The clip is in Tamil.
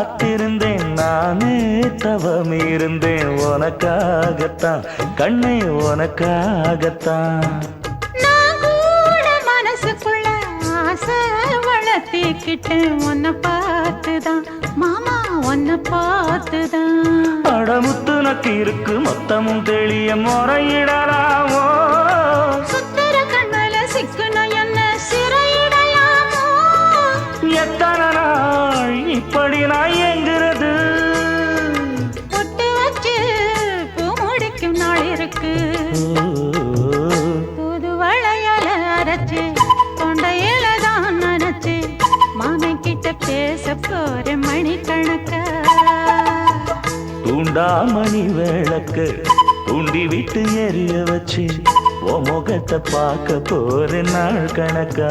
காத்திருந்தேன் நானே தவம் இருந்தேன் உனக்காகத்தான் கண்ணே உனக்காகத்தான் நான் கூட மனசுக்குள்ள ஆசை வளர்த்திக்கிட்டேன் உன்னை பார்த்துதான் மாமா உன்னை பார்த்துதான் அடமுத்து நக்கு இருக்கு மொத்தமும் தெளிய முறையிடலாமோ சுத்தர கண்மல சிக்குன என்ன சிறையிடலாமோ எத்தனை நாள் இப்படி நான் எங்கிறது பொட்டு வச்சு பூ முடிக்கும் நாள் இருக்கு புது வளையல அரைச்சு கொண்டையில தான் நினைச்சு மாமன் கிட்ட பேச போற மணிக்கணக்கா தூண்டாமணி விளக்கு தூண்டி விட்டு எரிய வச்சு உன் முகத்தை பார்க்க போற நாள் கணக்கா